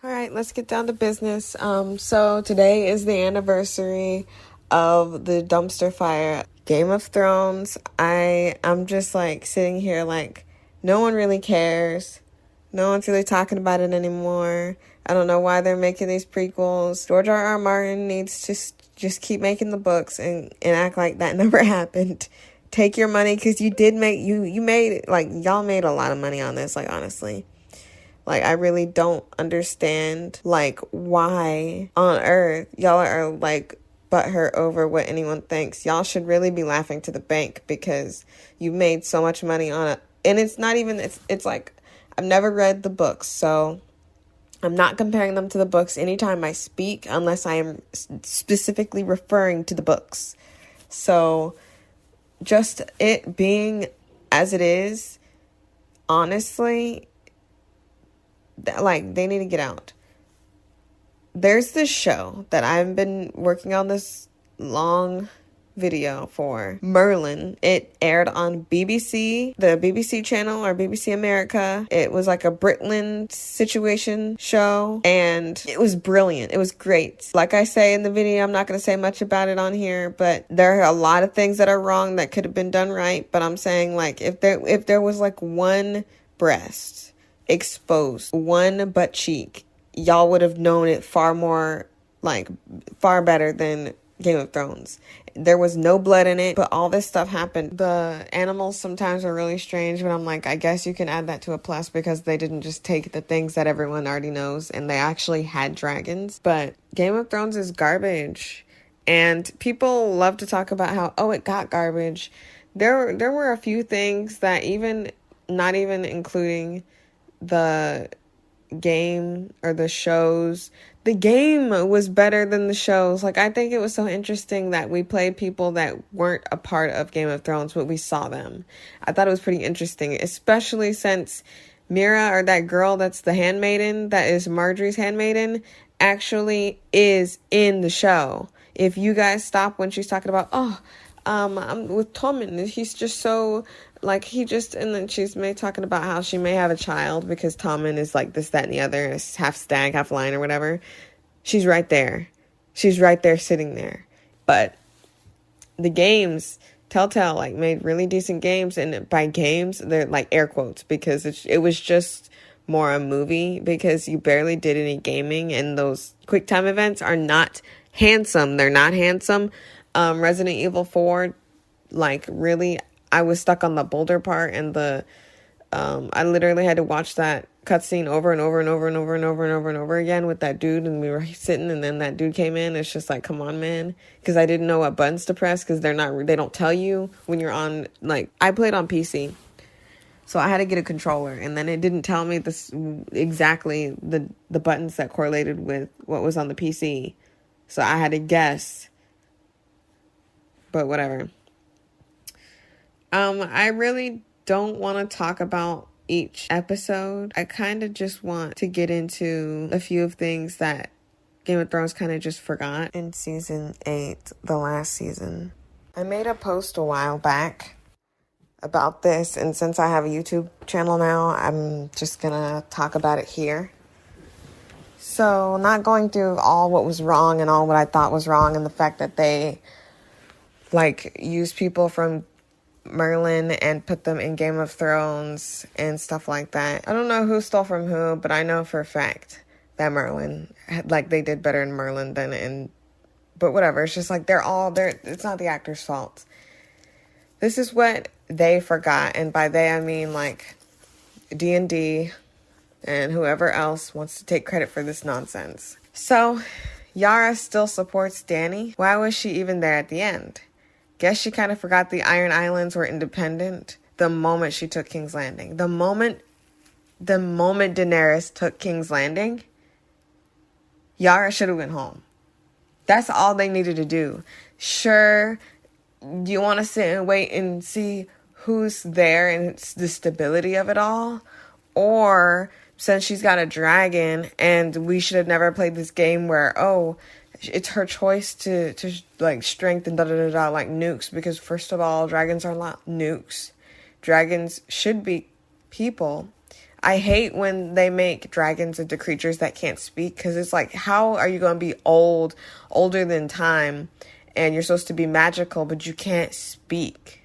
All right, let's get down to business. So today is the anniversary of the dumpster fire. Game of Thrones. I'm just like sitting here like no one really cares. No one's really talking about it anymore. I don't know why they're making these prequels. George R. Martin needs to just keep making the books and act like that never happened. Take your money because you did make you made like y'all made a lot of money on this, like honestly. Like, I really don't understand, like, why on earth y'all are, like, butthurt over what anyone thinks. Y'all should really be laughing to the bank because you made so much money on it. And it's not even, it's like, I've never read the books, so I'm not comparing them to the books anytime I speak unless I am specifically referring to the books. So, just it being as it is, honestly, like, they need to get out. There's this show that I've been working on this long video for, Merlin. It aired on BBC, the BBC channel or BBC America. It was like a Britland situation show and it was brilliant. It was great. Like I say in the video, I'm not going to say much about it on here, but there are a lot of things that are wrong that could have been done right. But I'm saying, like, if there was like one breast exposed, one butt cheek, y'all would have known it far better than Game of Thrones. There was no blood in it, but all this stuff happened. The animals sometimes are really strange, but I'm like, I guess you can add that to a plus because they didn't just take the things that everyone already knows and they actually had dragons. But Game of Thrones is garbage. And people love to talk about how, oh, it got garbage. There were a few things that not even including the game or the shows, the game was better than the shows. Like, I think it was so interesting that we played people that weren't a part of Game of Thrones, but we saw them. I thought it was pretty interesting, especially since Mira, or that girl that's the handmaiden, that is Marjorie's handmaiden, actually is in the show. If you guys stop when she's talking about, I'm with Tommen, he's just so, like, and then she's talking about how she may have a child because Tommen is like this, that, and the other, is half stag, half lion, or whatever. She's right there. She's right there sitting there. But the games, Telltale, like, made really decent games, and by games, they're like air quotes, because it was just more a movie, because you barely did any gaming, and those quick time events are not handsome. They're not handsome. Resident Evil 4, like, really, I was stuck on the boulder part, and I literally had to watch that cutscene over and over and over and over and over and over and over again with that dude, and we were sitting, and then that dude came in. It's just like, come on, man, because I didn't know what buttons to press, because they don't tell you when you're on, like, I played on PC, so I had to get a controller, and then it didn't tell me this exactly the buttons that correlated with what was on the PC, so I had to guess. But whatever. I really don't want to talk about each episode. I kind of just want to get into a few of things that Game of Thrones kind of just forgot in season 8, the last season. I made a post a while back about this, and since I have a YouTube channel now, I'm just gonna talk about it here. So, not going through all what was wrong and all what I thought was wrong, and the fact that they use people from Merlin and put them in Game of Thrones and stuff like that. I don't know who stole from who, but I know for a fact that Merlin, they did better in Merlin than in, but whatever. It's just like, it's not the actor's fault. This is what they forgot. And by they, I mean, D&D and whoever else wants to take credit for this nonsense. So, Yara still supports Dany. Why was she even there at the end? Guess she kind of forgot the Iron Islands were independent the moment she took King's Landing. The moment Daenerys took King's Landing, Yara should have went home. That's all they needed to do. Sure, you want to sit and wait and see who's there and the stability of it all? Or, since she's got a dragon and we should have never played this game where, it's her choice to strengthen like nukes, because first of all, dragons are not nukes. Dragons should be people. I hate when they make dragons into creatures that can't speak, because it's like, how are you going to be older than time, and you're supposed to be magical, but you can't speak?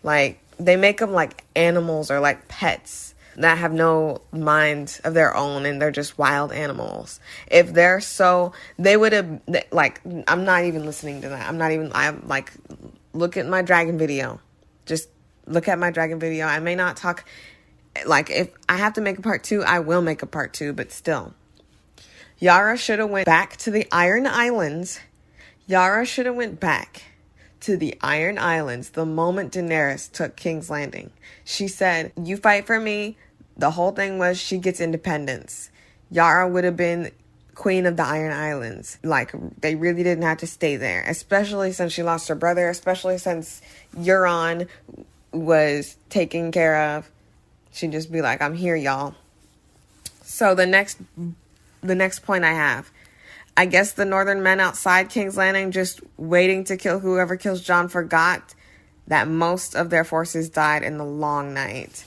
Like, they make them like animals or like pets that have no mind of their own, and they're just wild animals. If they're so, they would have, like, I'm not even listening to that. I'm like, look at my dragon video. Just look at my dragon video. I may not talk, like, if I have to make a part 2, I will make a part 2, but still. Yara should have went back to the Iron Islands. Yara should have went back to the Iron Islands the moment Daenerys took King's Landing. She said, you fight for me. The whole thing was she gets independence. Yara would have been queen of the Iron Islands. Like, they really didn't have to stay there, especially since she lost her brother, especially since Euron was taken care of. She'd just be like, I'm here, y'all. So the next point I have, I guess the northern men outside King's Landing, just waiting to kill whoever kills Jon, forgot that most of their forces died in the Long Night.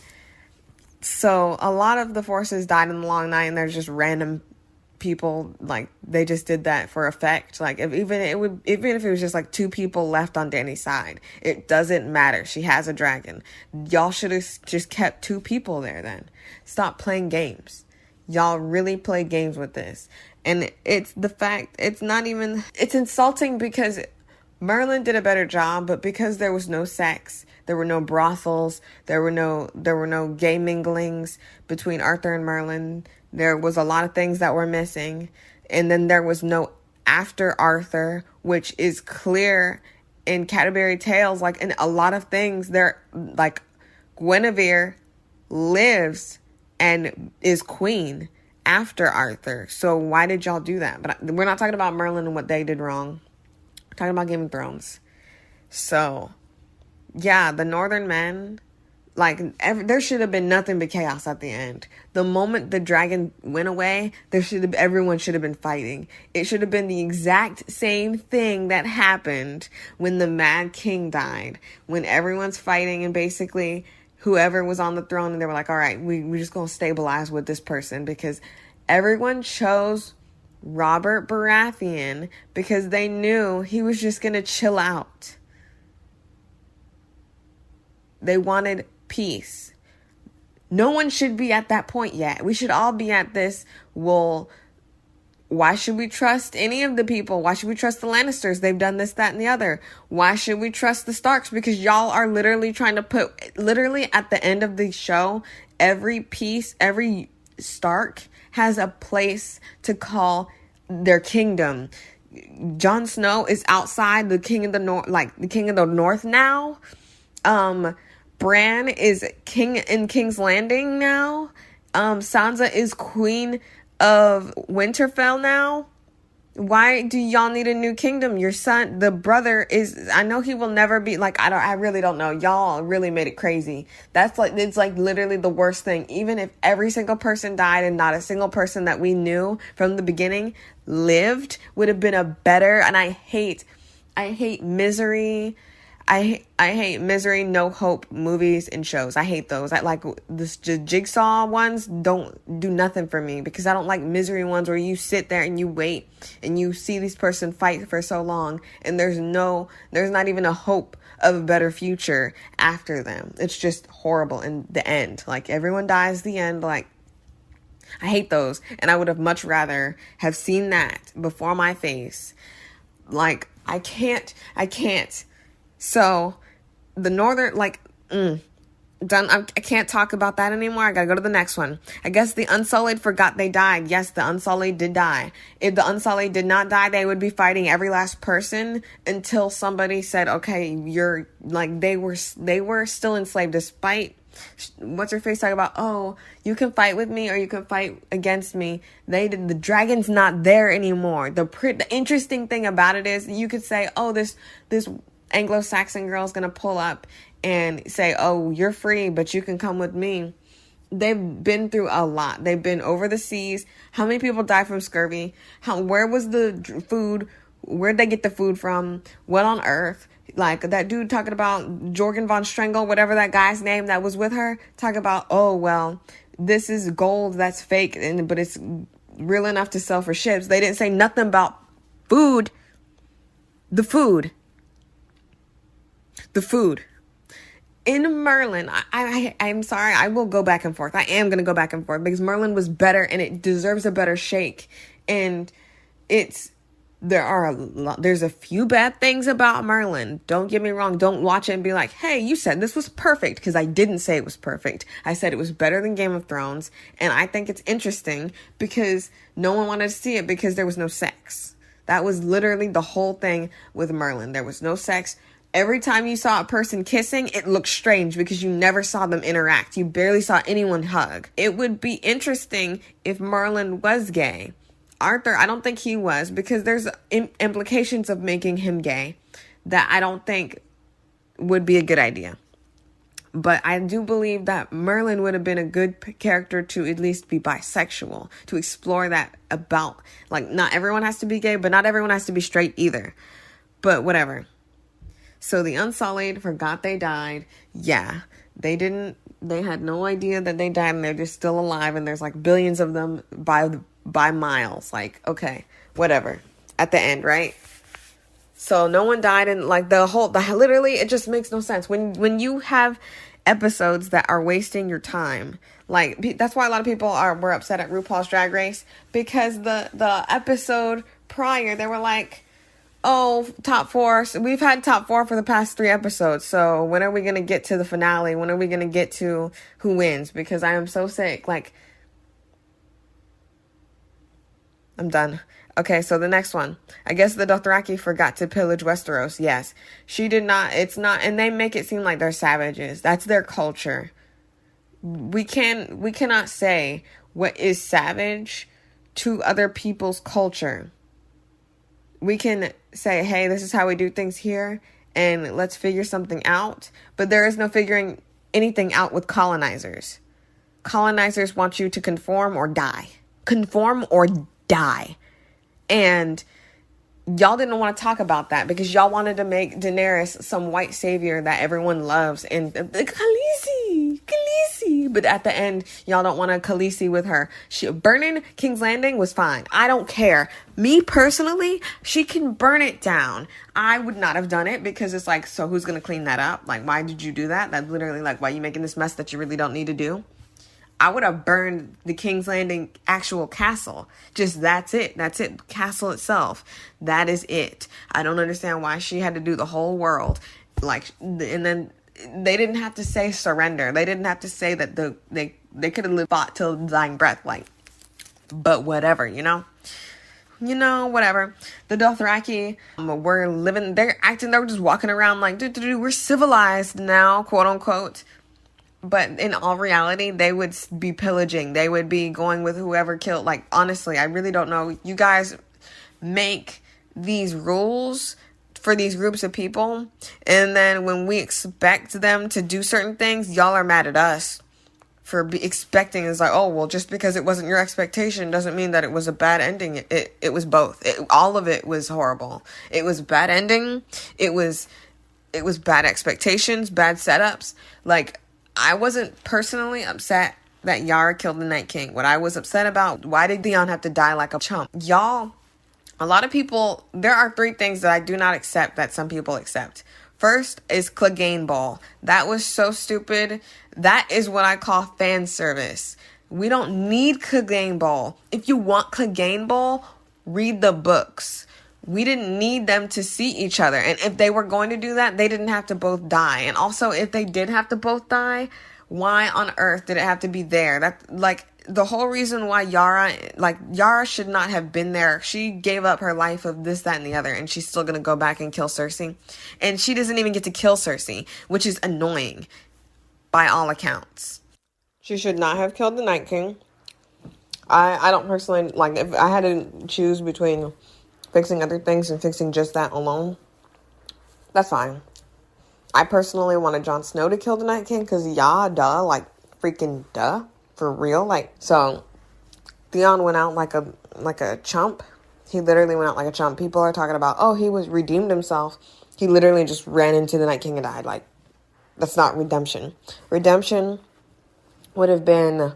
So a lot of the forces died in the Long Night, and there's just random people, like, they just did that for effect. Like, even if it was just like 2 people left on Dany's side, it doesn't matter. She has a dragon. Y'all should have just kept 2 people there then. Stop playing games. Y'all really play games with this. And it's the fact, it's insulting because Merlin did a better job, but because there was no sex, there were no brothels, there were no gay minglings between Arthur and Merlin. There was a lot of things that were missing. And then there was no after Arthur, which is clear in Canterbury Tales. Like, in a lot of things, there, like, Guinevere lives and is queen after Arthur. So why did y'all do that? But we're not talking about Merlin and what they did wrong. We're talking about Game of Thrones. So, yeah, the Northern Men, like, there should have been nothing but chaos at the end. The moment the dragon went away, everyone should have been fighting. It should have been the exact same thing that happened when the Mad King died. When everyone's fighting, and basically whoever was on the throne, and they were like, all right, we're just going to stabilize with this person, because everyone chose Robert Baratheon because they knew he was just going to chill out. They wanted peace. No one should be at that point yet. We should all be at this, well, why should we trust any of the people? Why should we trust the Lannisters? They've done this, that, and the other. Why should we trust the Starks? Because y'all are literally trying to put, literally at the end of the show, every Stark has a place to call their kingdom. Jon Snow is outside the king of the north, like the king of the north now. Bran is king in King's Landing now. Sansa is queen of Winterfell now. Why do y'all need a new kingdom? Your son, the brother is, I know he will never be, like, I really don't know. Y'all really made it crazy. It's like literally the worst thing. Even if every single person died and not a single person that we knew from the beginning lived, would have been a better, and I hate misery. I hate misery, no hope movies and shows. I hate those. I like the Jigsaw ones don't do nothing for me, because I don't like misery ones where you sit there and you wait and you see this person fight for so long and there's not even a hope of a better future after them. It's just horrible in the end. Like, everyone dies the end. Like, I hate those, and I would have much rather have seen that before my face. Like, I can't. So, the northern, like, done. I can't talk about that anymore. I gotta go to the next one. I guess the Unsullied forgot they died. Yes, the Unsullied did die. If the Unsullied did not die, they would be fighting every last person until somebody said, okay, you're, like, they were still enslaved, despite, what's her face talking about, oh, you can fight with me or you can fight against me. The dragon's not there anymore. The interesting thing about it is, you could say, oh, this Anglo-Saxon girl is going to pull up and say, oh, you're free, but you can come with me. They've been through a lot. They've been over the seas. How many people died from scurvy? Where was the food? Where'd they get the food from? What on earth? Like, that dude talking about Jorgen von Strengel, whatever that guy's name that was with her, talking about, oh, well, this is gold that's fake, but it's real enough to sell for ships. They didn't say nothing about food. The food. In Merlin, I'm sorry, I will go back and forth. I am going to go back and forth because Merlin was better and it deserves a better shake. And there's a few bad things about Merlin. Don't get me wrong. Don't watch it and be like, hey, you said this was perfect, because I didn't say it was perfect. I said it was better than Game of Thrones. And I think it's interesting because no one wanted to see it because there was no sex. That was literally the whole thing with Merlin. There was no sex. Every time you saw a person kissing, it looked strange because you never saw them interact. You barely saw anyone hug. It would be interesting if Merlin was gay. Arthur, I don't think he was, because there's implications of making him gay that I don't think would be a good idea. But I do believe that Merlin would have been a good character to at least be bisexual, to explore that about, like, not everyone has to be gay, but not everyone has to be straight either. But whatever. So the Unsullied forgot they died. Yeah, they had no idea that they died, and they're just still alive, and there's like billions of them by miles. Like, okay, whatever. At the end, right? So no one died, and like literally, it just makes no sense. When you have episodes that are wasting your time, like, that's why a lot of people were upset at RuPaul's Drag Race, because the episode prior, they were like, oh, top 4. So we've had top 4 for the past 3 episodes. So when are we going to get to the finale? When are we going to get to who wins? Because I am so sick. Like, I'm done. Okay, so the next one. I guess the Dothraki forgot to pillage Westeros. Yes. She did not. It's not. And they make it seem like they're savages. That's their culture. We cannot say what is savage to other people's culture. We can say, hey, this is how we do things here, and let's figure something out. But there is no figuring anything out with colonizers. Colonizers want you to conform or die. Conform or die. And y'all didn't want to talk about that because y'all wanted to make Daenerys some white savior that everyone loves. And Khaleesi. But at the end, y'all don't want to Khaleesi with her. Burning King's Landing was fine. I don't care. Me personally, she can burn it down. I would not have done it because it's like, so who's going to clean that up? Like, why did you do that? That's literally like, why are you making this mess that you really don't need to do? I would have burned the King's Landing actual castle. Just that's it. That's it. Castle itself. That is it. I don't understand why she had to do the whole world. Like, and then they didn't have to say surrender. They didn't have to say that they could have fought till dying breath. Like, but whatever, whatever. The Dothraki were living, they were just walking around like, we're civilized now, quote unquote. But in all reality, they would be pillaging. They would be going with whoever killed. Like, honestly, I really don't know. You guys make these rules for these groups of people, and then when we expect them to do certain things, y'all are mad at us for expecting. It's like, oh, well, just because it wasn't your expectation doesn't mean that it was a bad ending. It was both. All of it was horrible. It was bad ending. It was bad expectations, bad setups. Like, I wasn't personally upset that Yara killed the Night King. What I was upset about, why did Theon have to die like a chump? Y'all, a lot of people, there are 3 things that I do not accept that some people accept. First is Clegane Ball. That was so stupid. That is what I call fan service. We don't need Clegane Ball. If you want Clegane Ball, read the books. We didn't need them to see each other. And if they were going to do that, they didn't have to both die. And also, if they did have to both die, why on earth did it have to be there? That, like, the whole reason why Yara should not have been there. She gave up her life of this, that, and the other, and she's still going to go back and kill Cersei. And she doesn't even get to kill Cersei, which is annoying by all accounts. She should not have killed the Night King. I don't personally, like, if I had to choose between fixing other things and fixing just that alone, that's fine. I personally wanted Jon Snow to kill the Night King because freaking duh, for real. Like, so Theon went out like a chump. He literally went out like a chump. People are talking about, oh, he was redeemed himself. He literally just ran into the Night King and died. Like, that's not redemption. Redemption would have been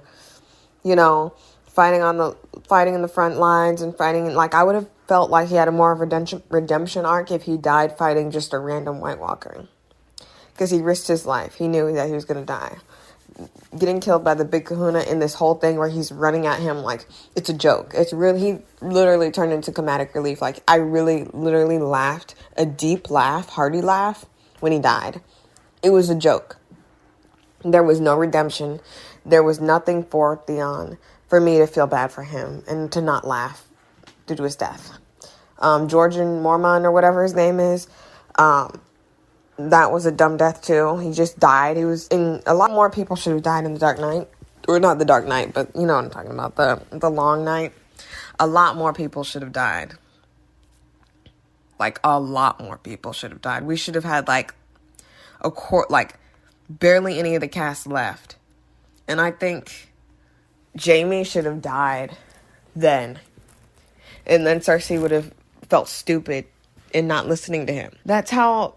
you know, fighting in the front lines and fighting, like, I would have felt like he had a more of a redemption arc if he died fighting just a random White Walker. Because he risked his life. He knew that he was going to die. Getting killed by the Big Kahuna in this whole thing where he's running at him like it's a joke. It's really, he literally turned into comedic relief. Like, I really literally laughed, a deep laugh, hearty laugh, when he died. It was a joke. There was no redemption. There was nothing for Theon for me to feel bad for him and to not laugh due to his death. Georgian Mormon or whatever his name is, that was a dumb death too. He just died. He was in, a lot more people should have died in the Dark Knight. Or not the Dark Knight, but you know what I'm talking about, the Long Night. A lot more people should have died. Like, a lot more people should have died. We should have had like barely any of the cast left. And I think Jaime should have died then. And then Cersei would have felt stupid in not listening to him. That's how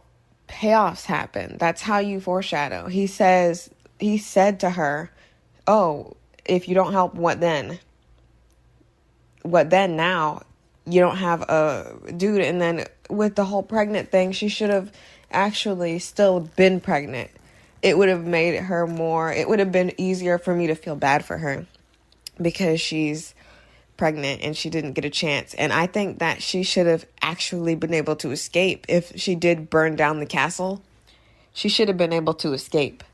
payoffs happen. That's how you foreshadow. He said to her, oh, if you don't help, what then? What then now? You don't have a dude. And then with the whole pregnant thing, she should have actually still been pregnant. It would have made her more, it would have been easier for me to feel bad for her because she's pregnant and she didn't get a chance. And I think that she should have actually been able to escape. If she did burn down the castle, she should have been able to escape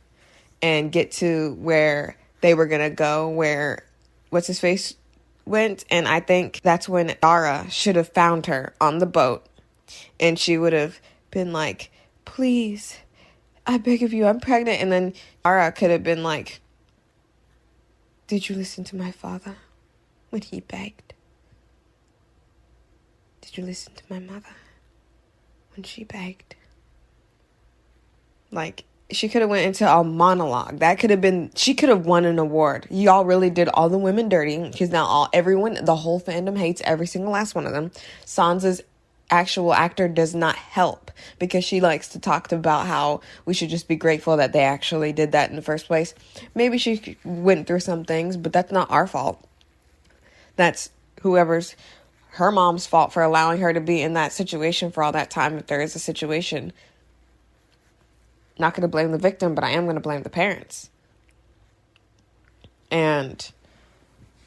and get to where they were going to go, where what's-his-face went. And I think that's when Yara should have found her on the boat. And she would have been like, please, I beg of you, I'm pregnant. And then Yara could have been like, did you listen to my father when he begged? Did you listen to my mother when she begged? Like, she could have went into a monologue. That could have been, she could have won an award. Y'all really did all the women dirty, because now everyone, the whole fandom hates every single last one of them. Sansa's actual actor does not help, because she likes to talk about how we should just be grateful that they actually did that in the first place. Maybe she went through some things, but that's not our fault. That's her mom's fault for allowing her to be in that situation for all that time, if there is a situation. Not going to blame the victim, but I am going to blame the parents. And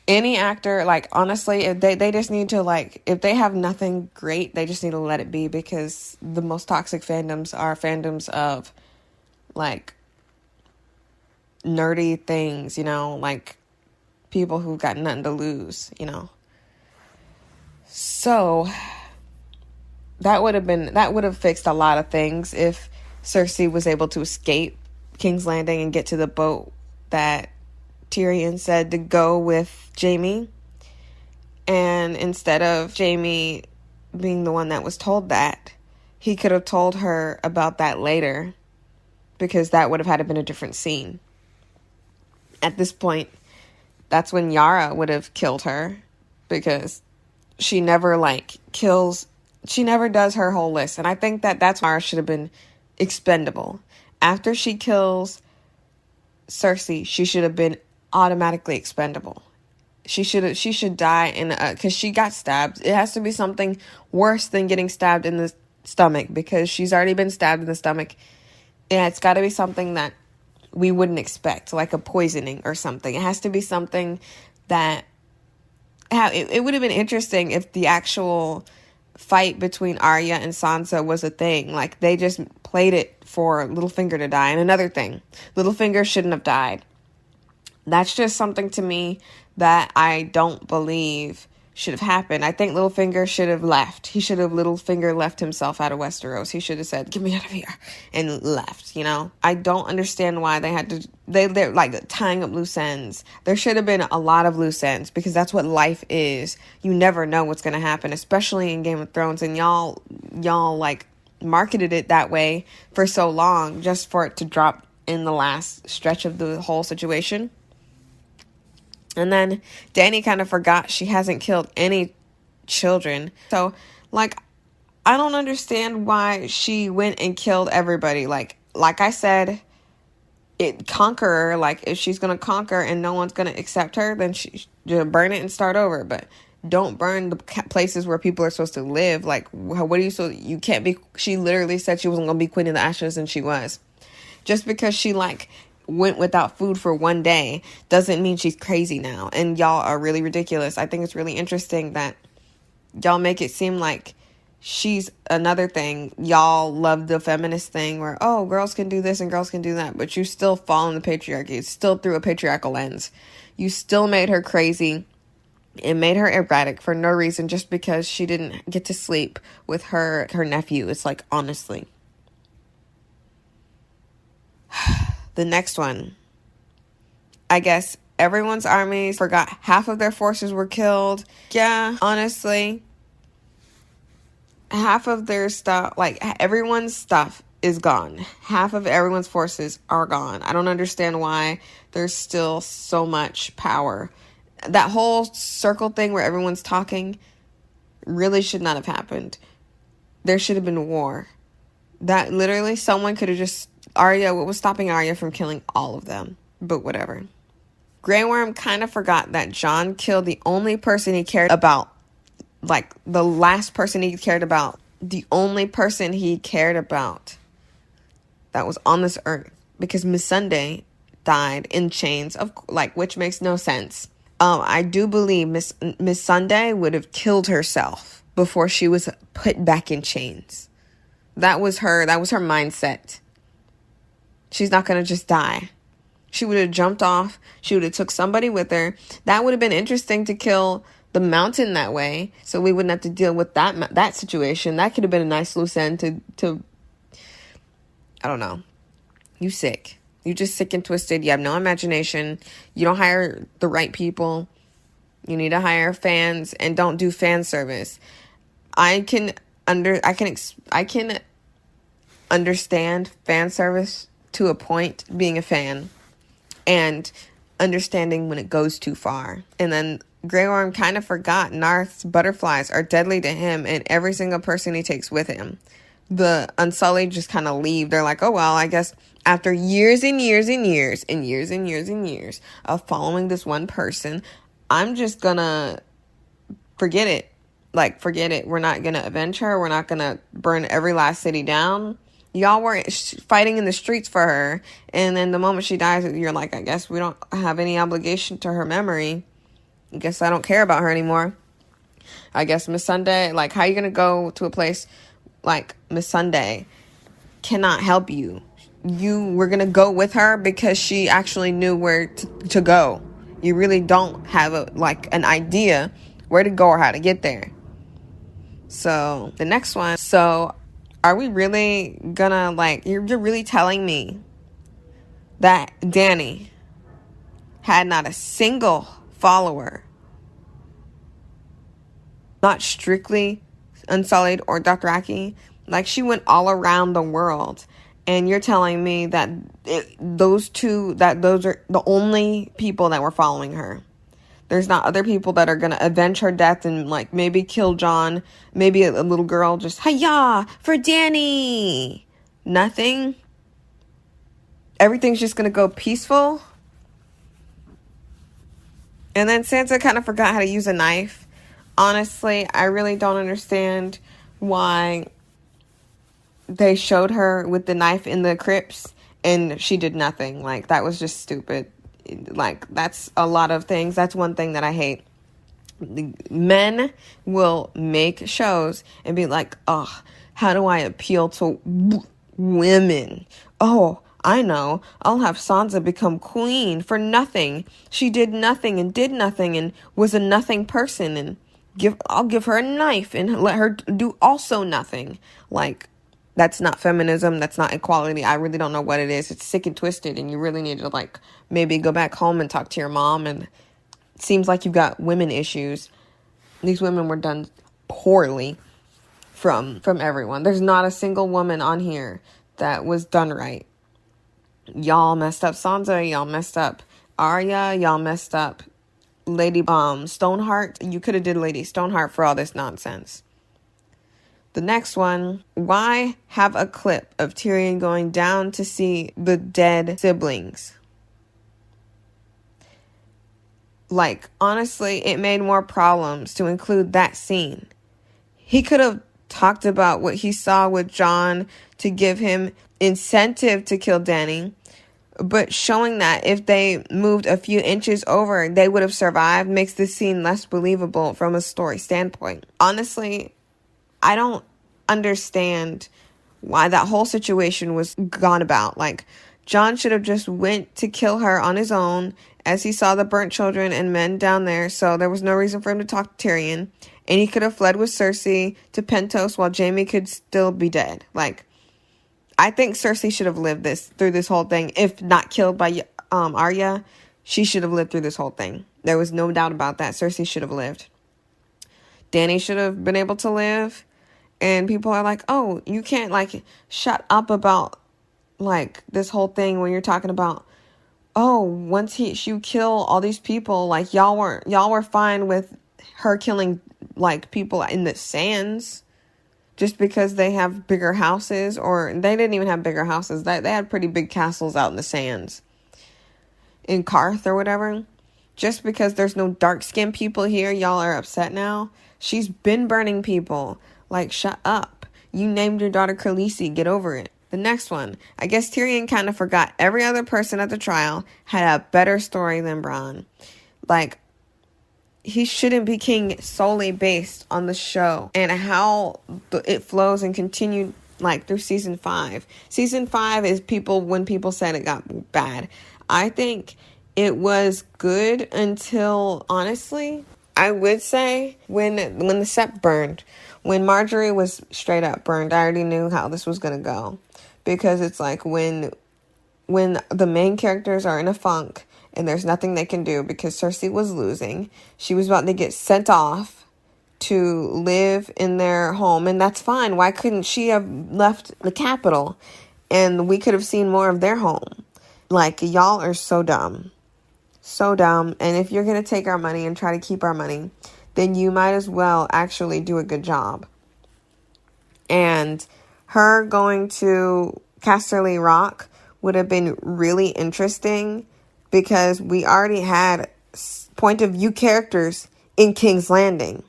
any actor, like, honestly, if they just need to, like, if they have nothing great, they just need to let it be, because the most toxic fandoms are fandoms of, like, nerdy things, you know, like people who've got nothing to lose, you know. So that would have fixed a lot of things if Cersei was able to escape King's Landing and get to the boat that Tyrion said to go with Jaime. And instead of Jaime being the one that was told that, he could have told her about that later, because that would have had to been a different scene. At this point, that's when Yara would have killed her, because she never she never does her whole list. And I think that's why Yara should have been expendable. After she kills Cersei, she should have been automatically expendable. She should die because she got stabbed. It has to be something worse than getting stabbed in the stomach, because she's already been stabbed in the stomach. And it's got to be something that we wouldn't expect, like a poisoning or something. It has to be something that it would have been interesting if the actual fight between Arya and Sansa was a thing. Like, they just played it for Littlefinger to die. And another thing, Littlefinger shouldn't have died. That's just something to me that I don't believe should have happened. I think Littlefinger should have left. Littlefinger left himself out of Westeros. He should have said, get me out of here, and left, you know? I don't understand why they're like tying up loose ends. There should have been a lot of loose ends, because that's what life is. You never know what's going to happen, especially in Game of Thrones. And y'all like marketed it that way for so long, just for it to drop in the last stretch of the whole situation. And then Dany kind of forgot she hasn't killed any children. So, like, I don't understand why she went and killed everybody. Like I said, it conqueror, like if she's gonna conquer and no one's gonna accept her, then she burn it and start over. But don't burn the places where people are supposed to live. Like, what are you, so you can't be, she literally said she wasn't gonna be queen of the ashes, and she was. Just because she like went without food for one day doesn't mean she's crazy now. And y'all are really ridiculous. I think it's really interesting that y'all make it seem like she's another thing. Y'all love the feminist thing where, oh, girls can do this and girls can do that, but you still fall in the patriarchy. It's still through a patriarchal lens. You still made her crazy and made her erratic for no reason, just because she didn't get to sleep with her nephew. It's like, honestly. The next one. I guess everyone's armies forgot half of their forces were killed. Yeah, honestly. Half of their stuff, like everyone's stuff is gone. Half of everyone's forces are gone. I don't understand why there's still so much power. That whole circle thing where everyone's talking really should not have happened. There should have been war. That literally someone could have just, Arya, what was stopping Arya from killing all of them? But whatever. Grey Worm kind of forgot that Jon killed the only person he cared about. Like, the last person he cared about. The only person he cared about that was on this earth. Because Miss Sunday died in chains, of like, which makes no sense. I do believe Miss Sunday would have killed herself before she was put back in chains. That was her mindset. She's not going to just die. She would have jumped off. She would have took somebody with her. That would have been interesting to kill the mountain that way, so we wouldn't have to deal with that situation. That could have been a nice loose end to I don't know. You sick. You just sick and twisted. You have no imagination. You don't hire the right people. You need to hire fans, and don't do fan service. I can understand fan service to a point, being a fan, and understanding when it goes too far. And then Grey Worm kind of forgot Narth's butterflies are deadly to him and every single person he takes with him. The Unsullied just kind of leave. They're like, oh, well, I guess after years and years and years and years and years and years of following this one person, I'm just gonna forget it. Like, forget it. We're not gonna avenge her. We're not gonna burn every last city down. Y'all were fighting in the streets for her. And then the moment she dies, you're like, I guess we don't have any obligation to her memory. I guess I don't care about her anymore. I guess Miss Sunday, like, how are you going to go to a place like Miss Sunday cannot help you? You were going to go with her because she actually knew where to go. You really don't have an idea where to go or how to get there. So the next one. So are we really gonna, like, you're really telling me that Dany had not a single follower, not strictly Unsullied or Dothraki? Like, she went all around the world, and you're telling me that those are the only people that were following her. There's not other people that are going to avenge her death and, like, maybe kill Jon. Maybe a little girl just, hi-ya, for Dany. Nothing. Everything's just going to go peaceful. And then Sansa kind of forgot how to use a knife. Honestly, I really don't understand why they showed her with the knife in the crypts and she did nothing. Like, that was just stupid. Like, that's a lot of things. That's one thing that I hate. Men will make shows and be like, oh, how do I appeal to women? Oh, I know. I'll have Sansa become queen for nothing. She did nothing and did nothing and was a nothing person, and I'll give her a knife and let her do also nothing. Like, that's not feminism. That's not equality. I really don't know what it is. It's sick and twisted, and you really need to, like, maybe go back home and talk to your mom. And it seems like you've got women issues. These women were done poorly from everyone. There's not a single woman on here that was done right. Y'all messed up Sansa. Y'all messed up Arya. Y'all messed up Lady Stoneheart. You could have did Lady Stoneheart for all this nonsense. The next one, why have a clip of Tyrion going down to see the dead siblings? Like, honestly, it made more problems to include that scene. He could have talked about what he saw with Jon to give him incentive to kill Dany, but showing that if they moved a few inches over, they would have survived makes this scene less believable from a story standpoint. Honestly, I don't understand why that whole situation was gone about. Like, Jon should have just went to kill her on his own as he saw the burnt children and men down there, so there was no reason for him to talk to Tyrion. And he could have fled with Cersei to Pentos while Jaime could still be dead. Like, I think Cersei should have lived through this whole thing. If not killed by Arya, she should have lived through this whole thing. There was no doubt about that. Cersei should have lived. Dany should have been able to live. And people are like, oh, you can't, like, shut up about, like, this whole thing when you're talking about, oh, once you kill all these people, like, y'all were fine with her killing, like, people in the sands just because they have bigger houses, or they didn't even have bigger houses. They had pretty big castles out in the sands in Karth or whatever. Just because there's no dark-skinned people here, y'all are upset now. She's been burning people. Like, shut up. You named your daughter Khaleesi. Get over it. The next one. I guess Tyrion kind of forgot every other person at the trial had a better story than Bronn. Like, he shouldn't be king solely based on the show and how it flows and continued, like, through season 5. Season 5 is when people said it got bad. I think it was good until, honestly, I would say when the sept burned. When Marjorie was straight up burned, I already knew how this was going to go. Because it's like when the main characters are in a funk and there's nothing they can do because Cersei was losing. She was about to get sent off to live in their home, and that's fine. Why couldn't she have left the capital and we could have seen more of their home? Like, y'all are so dumb. So dumb. And if you're going to take our money and try to keep our money, then you might as well actually do a good job. And her going to Casterly Rock would have been really interesting because we already had point of view characters in King's Landing.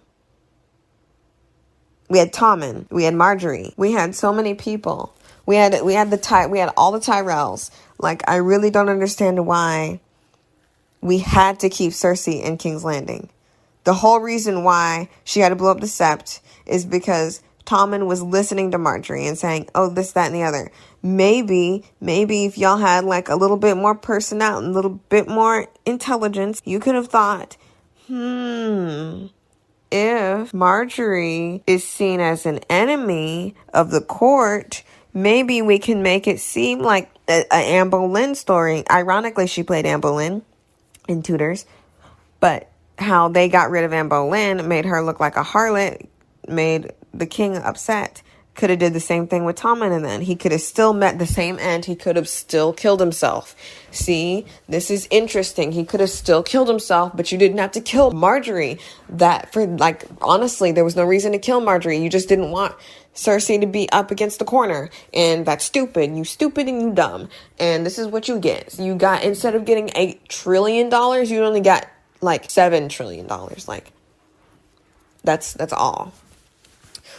We had Tommen, we had Marjorie, we had so many people. We had all the Tyrells. Like, I really don't understand why we had to keep Cersei in King's Landing. The whole reason why she had to blow up the Sept is because Tommen was listening to Marjorie and saying, oh, this, that, and the other. Maybe if y'all had, like, a little bit more personality, a little bit more intelligence, you could have thought, if Marjorie is seen as an enemy of the court, maybe we can make it seem like a Anne Boleyn story. Ironically, she played Anne Boleyn in Tudors, but how they got rid of Anne Boleyn made her look like a harlot, made the king upset. Could have did the same thing with Tommen, and then he could have still met the same end. He could have still killed himself. See, this is interesting. He could have still killed himself, but you didn't have to kill Marjorie. Honestly, there was no reason to kill Marjorie. You just didn't want Cersei to be up against the corner, and that's stupid. You stupid and you dumb. And this is what you get. You got, instead of getting $8 trillion, you only got like $7 trillion. Like, that's all.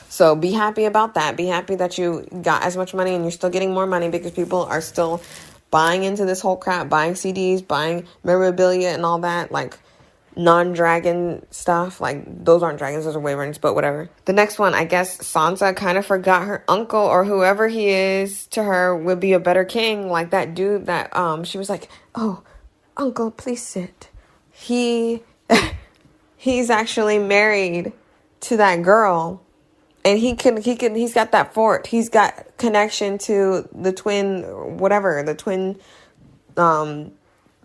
So be happy about that. Be happy that you got as much money and you're still getting more money because people are still buying into this whole crap, buying CDs, buying memorabilia and all that, like non-dragon stuff. Like, those aren't dragons, those are wyverns, but whatever. The next one, I guess Sansa kind of forgot her uncle or whoever he is to her would be a better king. Like that dude that she was like, oh, uncle, please sit. He's actually married to that girl. And he's got that fort. He's got connection to the twin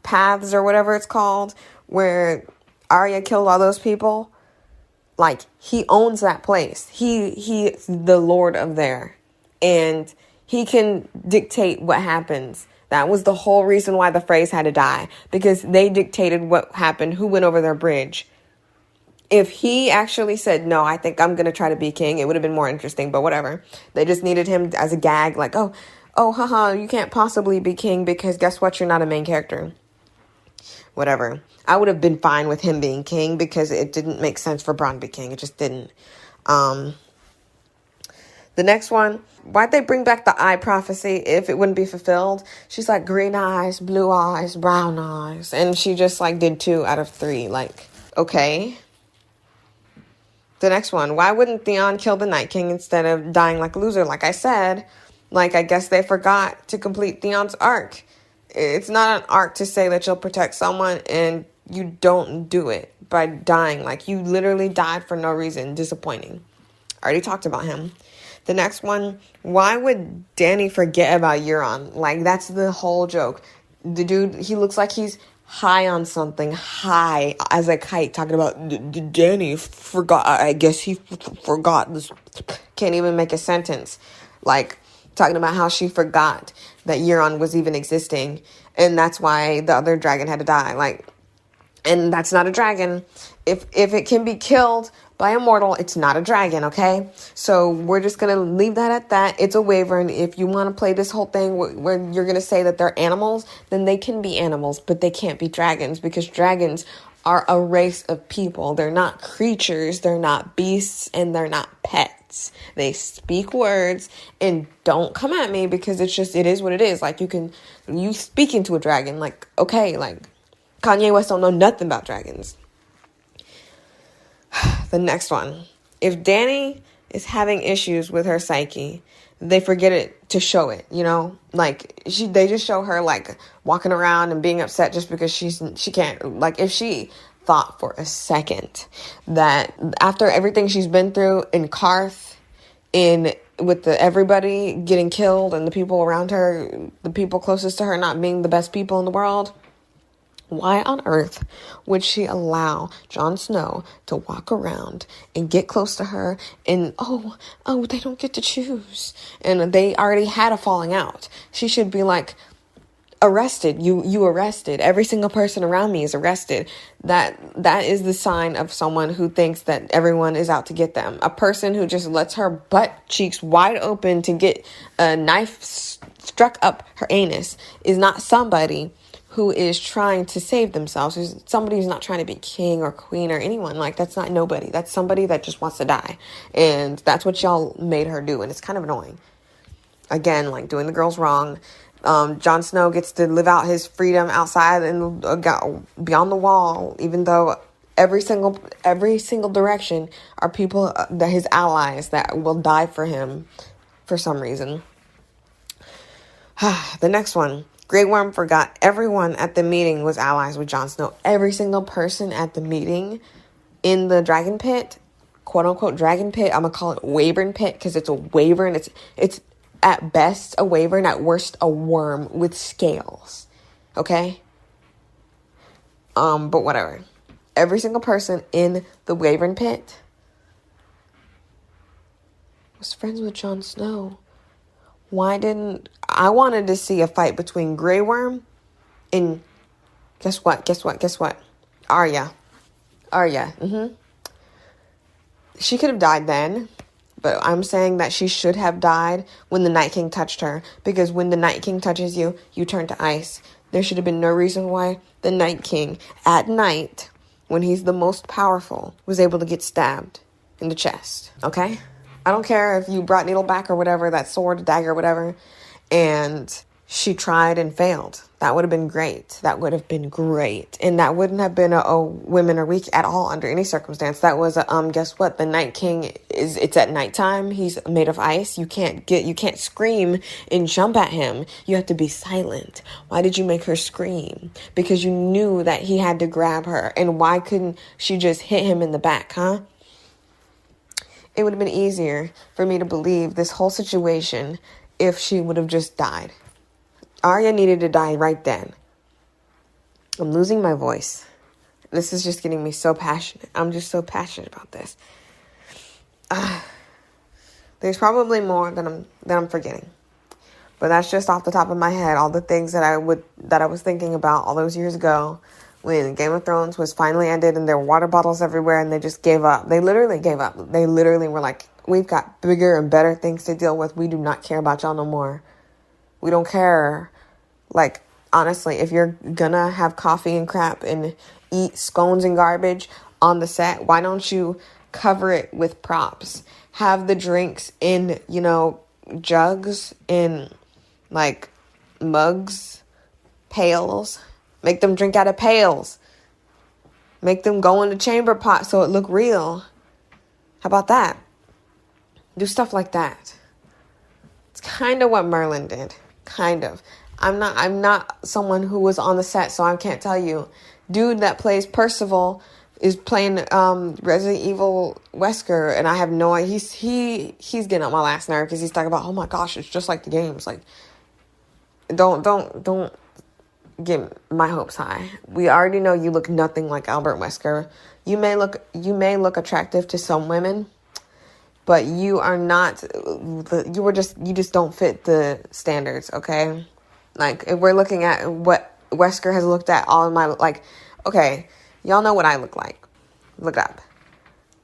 paths or whatever it's called, where Arya killed all those people. Like, he owns that place. He's the lord of there. And he can dictate what happens. That was the whole reason why the Freys had to die. Because they dictated what happened, who went over their bridge. If he actually said, no, I think I'm going to try to be king, it would have been more interesting, but whatever. They just needed him as a gag, like, haha, you can't possibly be king because guess what? You're not a main character. Whatever. I would have been fine with him being king because it didn't make sense for Bronn to be king. It just didn't. The next one, why'd they bring back the eye prophecy if it wouldn't be fulfilled? She's like, green eyes, blue eyes, brown eyes. And she just like did 2 out of 3. Like, okay. The next one, why wouldn't Theon kill the Night King instead of dying like a loser? Like I said, like I guess they forgot to complete Theon's arc. It's not an arc to say that you'll protect someone and you don't do it by dying. Like you literally died for no reason. Disappointing. I already talked about him. The next one, why would Dany forget about Euron? Like that's the whole joke. The dude, he looks like he's high on something, high as a kite, talking about Dany forgot. I guess he forgot this. Can't even make a sentence. Like talking about how she forgot that Euron was even existing, and that's why the other dragon had to die. Like, and that's not a dragon. If it can be killed by a mortal, it's not a dragon, okay? So we're just going to leave that at that. It's a wyvern. If you want to play this whole thing where you're going to say that they're animals, then they can be animals, but they can't be dragons because dragons are a race of people. They're not creatures, they're not beasts, and they're not pets. They speak words, and don't come at me because it is what it is. Like you speak into a dragon, like, okay, like Kanye West don't know nothing about dragons. The next one. If Dany is having issues with her psyche, they forget it to show it, you know? Like, they just show her, like, walking around and being upset just because she can't. Like, if she thought for a second that after everything she's been through in Karth, with everybody getting killed and the people around her, the people closest to her not being the best people in the world, why on earth would she allow Jon Snow to walk around and get close to her and, oh, they don't get to choose. And they already had a falling out. She should be like, arrested. You arrested. Every single person around me is arrested. That is the sign of someone who thinks that everyone is out to get them. A person who just lets her butt cheeks wide open to get a knife struck up her anus is not somebody who is trying to save themselves. Who's somebody who's not trying to be king or queen or anyone. Like, that's not nobody. That's somebody that just wants to die. And that's what y'all made her do. And it's kind of annoying. Again, like, doing the girls wrong. Jon Snow gets to live out his freedom outside and beyond the wall, even though every single direction are people, his allies that will die for him for some reason. The next one. Grey Worm forgot everyone at the meeting was allies with Jon Snow. Every single person at the meeting in the dragon pit, quote unquote dragon pit. I'm gonna call it wyvern pit because it's a wyvern. It's at best a wyvern, at worst a worm with scales. Okay? But whatever. Every single person in the wyvern pit was friends with Jon Snow. I wanted to see a fight between Grey Worm and guess what? Arya. She could have died then, but I'm saying that she should have died when the Night King touched her, because when the Night King touches you, you turn to ice. There should have been no reason why the Night King, at night, when he's the most powerful, was able to get stabbed in the chest, okay? I don't care if you brought Needleback or whatever, that sword, dagger, whatever, and she tried and failed. That would have been great. And that wouldn't have been women are weak at all under any circumstance. That was guess what? The Night King it's at nighttime. He's made of ice. You can't scream and jump at him. You have to be silent. Why did you make her scream? Because you knew that he had to grab her. And why couldn't she just hit him in the back, huh? It would have been easier for me to believe this whole situation if she would have just died. Arya needed to die right then. I'm losing my voice. This is just getting me so passionate. I'm just so passionate about this. There's probably more that I'm forgetting. But that's just off the top of my head. All the things that I was thinking about all those years ago when Game of Thrones was finally ended and there were water bottles everywhere and they just gave up. They literally gave up. They literally were like, we've got bigger and better things to deal with. We do not care about y'all no more. We don't care. Like, honestly, if you're gonna have coffee and crap and eat scones and garbage on the set, why don't you cover it with props? Have the drinks in, jugs, in, like, mugs, pails. Make them drink out of pails. Make them go in the chamber pot so it look real. How about that? Do stuff like that. It's kind of what Merlin did. Kind of. I'm not someone who was on the set, so I can't tell you. Dude that plays Percival is playing Resident Evil Wesker, and I have no idea. He's getting on my last nerve because he's talking about, oh my gosh, it's just like the games. Like, don't get my hopes high. We already know you look nothing like Albert Wesker. You may look attractive to some women, but you are not. You just don't fit the standards. Okay, like if we're looking at what Wesker has looked at all in my okay, y'all know what I look like. Look it up.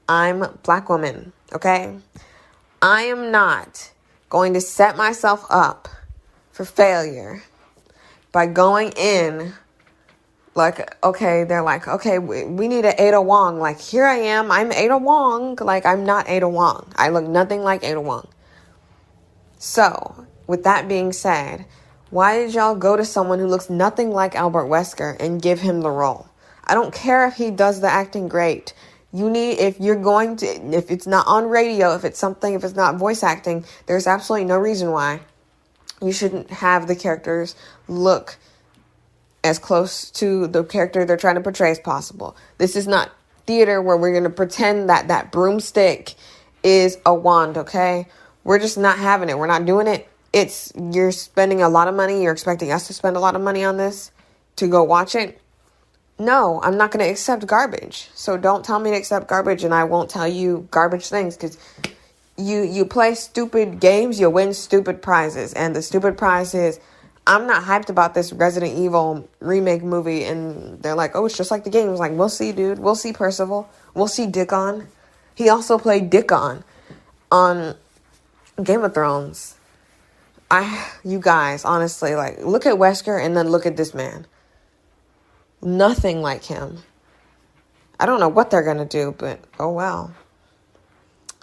I'm a black woman. Okay, I am not going to set myself up for failure by going in like, okay, they're like, okay, we need an Ada Wong. Like, here I am. I'm Ada Wong. Like, I'm not Ada Wong. I look nothing like Ada Wong. So, with that being said, why did y'all go to someone who looks nothing like Albert Wesker and give him the role? I don't care if he does the acting great. If it's not on radio, if it's not voice acting, there's absolutely no reason why you shouldn't have the characters look as close to the character they're trying to portray as possible. This is not theater where we're going to pretend that broomstick is a wand, okay? We're just not having it. We're not doing it. You're spending a lot of money. You're expecting us to spend a lot of money on this to go watch it. No, I'm not going to accept garbage. So don't tell me to accept garbage, and I won't tell you garbage things, because you play stupid games, you'll win stupid prizes. And the stupid prize is, I'm not hyped about this Resident Evil remake movie, and they're like, oh, it's just like the games. Like, we'll see, dude. We'll see Percival. We'll see Dickon. He also played Dickon on Game of Thrones. You guys, honestly, like, look at Wesker and then look at this man. Nothing like him. I don't know what they're going to do, but oh well.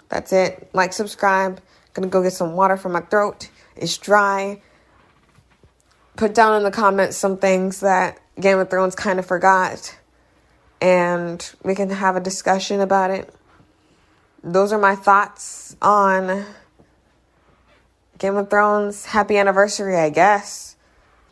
That's it. Like, subscribe. Gonna go get some water for my throat. It's dry. Put down in the comments some things that Game of Thrones kind of forgot, and we can have a discussion about it. Those are my thoughts on Game of Thrones. Happy anniversary, I guess.